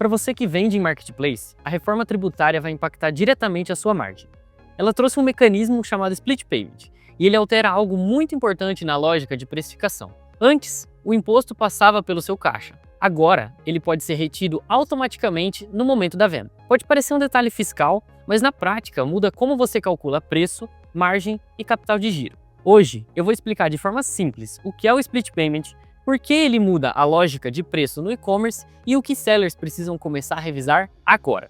Para você que vende em marketplace, a reforma tributária vai impactar diretamente a sua margem. Ela trouxe um mecanismo chamado Split Payment, e ele altera algo muito importante na lógica de precificação. Antes, o imposto passava pelo seu caixa. Agora, ele pode ser retido automaticamente no momento da venda. Pode parecer um detalhe fiscal, mas na prática muda como você calcula preço, margem e capital de giro. Hoje, eu vou explicar de forma simples o que é o Split Payment, por que ele muda a lógica de preço no e-commerce e o que sellers precisam começar a revisar agora.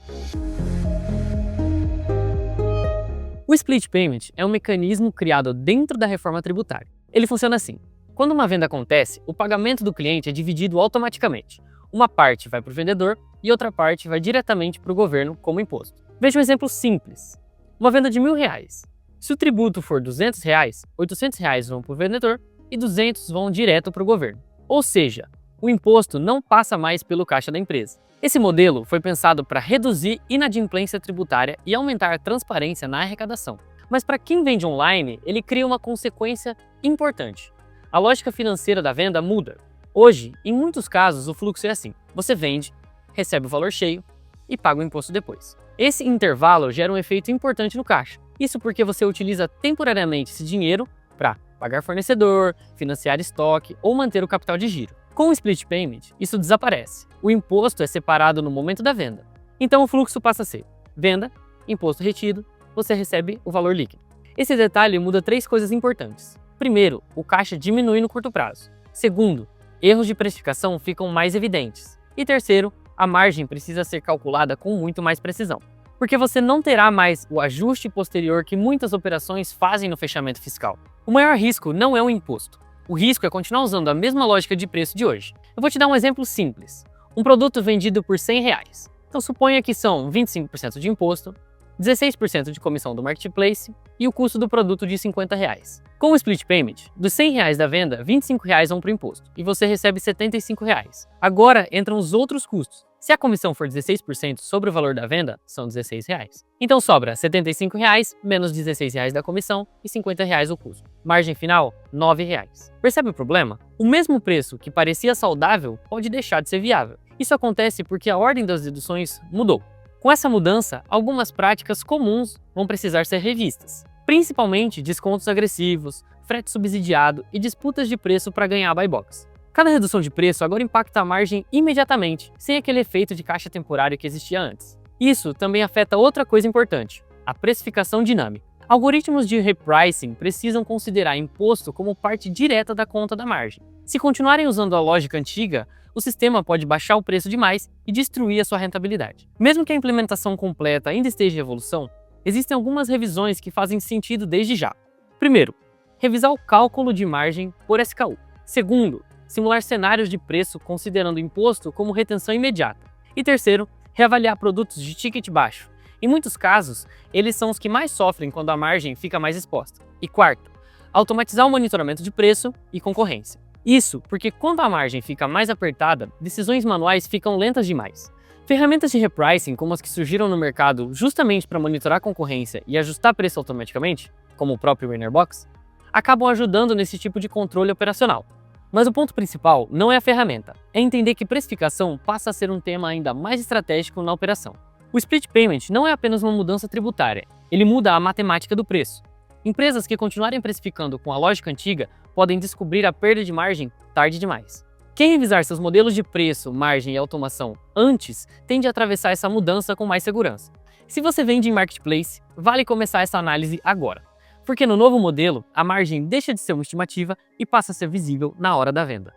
O Split Payment é um mecanismo criado dentro da reforma tributária. Ele funciona assim. Quando uma venda acontece, o pagamento do cliente é dividido automaticamente. Uma parte vai para o vendedor e outra parte vai diretamente para o governo como imposto. Veja um exemplo simples. Uma venda de R$1.000. Se o tributo for R$200, R$800 vão para o vendedor e 200 vão direto para o governo. Ou seja, o imposto não passa mais pelo caixa da empresa. Esse modelo foi pensado para reduzir inadimplência tributária e aumentar a transparência na arrecadação. Mas para quem vende online, ele cria uma consequência importante. A lógica financeira da venda muda. Hoje, em muitos casos, o fluxo é assim. Você vende, recebe o valor cheio e paga o imposto depois. Esse intervalo gera um efeito importante no caixa. Isso porque você utiliza temporariamente esse dinheiro para pagar fornecedor, financiar estoque ou manter o capital de giro. Com o Split Payment, isso desaparece. O imposto é separado no momento da venda. Então o fluxo passa a ser venda, imposto retido, você recebe o valor líquido. Esse detalhe muda 3 coisas importantes. Primeiro, o caixa diminui no curto prazo. Segundo, erros de precificação ficam mais evidentes. E terceiro, a margem precisa ser calculada com muito mais precisão. Porque você não terá mais o ajuste posterior que muitas operações fazem no fechamento fiscal. O maior risco não é o imposto. O risco é continuar usando a mesma lógica de preço de hoje. Eu vou te dar um exemplo simples. Um produto vendido por R$100. Então suponha que são 25% de imposto, 16% de comissão do marketplace e o custo do produto de R$50. Com o Split Payment, dos R$100 da venda, R$25 vão para o imposto e você recebe R$75. Agora entram os outros custos. Se a comissão for 16% sobre o valor da venda, são R$16. Então sobra R$75 menos R$16 da comissão e R$50 o custo. Margem final, R$9. Percebe o problema? O mesmo preço que parecia saudável pode deixar de ser viável. Isso acontece porque a ordem das deduções mudou. Com essa mudança, algumas práticas comuns vão precisar ser revistas, principalmente descontos agressivos, frete subsidiado e disputas de preço para ganhar a buy box. Cada redução de preço agora impacta a margem imediatamente, sem aquele efeito de caixa temporário que existia antes. Isso também afeta outra coisa importante, a precificação dinâmica. Algoritmos de repricing precisam considerar imposto como parte direta da conta da margem. Se continuarem usando a lógica antiga, o sistema pode baixar o preço demais e destruir a sua rentabilidade. Mesmo que a implementação completa ainda esteja em evolução, existem algumas revisões que fazem sentido desde já. Primeiro, revisar o cálculo de margem por SKU. Segundo, simular cenários de preço considerando o imposto como retenção imediata. E terceiro, reavaliar produtos de ticket baixo. Em muitos casos, eles são os que mais sofrem quando a margem fica mais exposta. E quarto, automatizar o monitoramento de preço e concorrência. Isso porque quando a margem fica mais apertada, decisões manuais ficam lentas demais. Ferramentas de repricing, como as que surgiram no mercado justamente para monitorar a concorrência e ajustar preço automaticamente, como o próprio Winnerbox, acabam ajudando nesse tipo de controle operacional. Mas o ponto principal não é a ferramenta, é entender que precificação passa a ser um tema ainda mais estratégico na operação. O Split Payment não é apenas uma mudança tributária, ele muda a matemática do preço. Empresas que continuarem precificando com a lógica antiga podem descobrir a perda de margem tarde demais. Quem revisar seus modelos de preço, margem e automação antes tende a atravessar essa mudança com mais segurança. Se você vende em marketplace, vale começar essa análise agora, porque no novo modelo, a margem deixa de ser uma estimativa e passa a ser visível na hora da venda.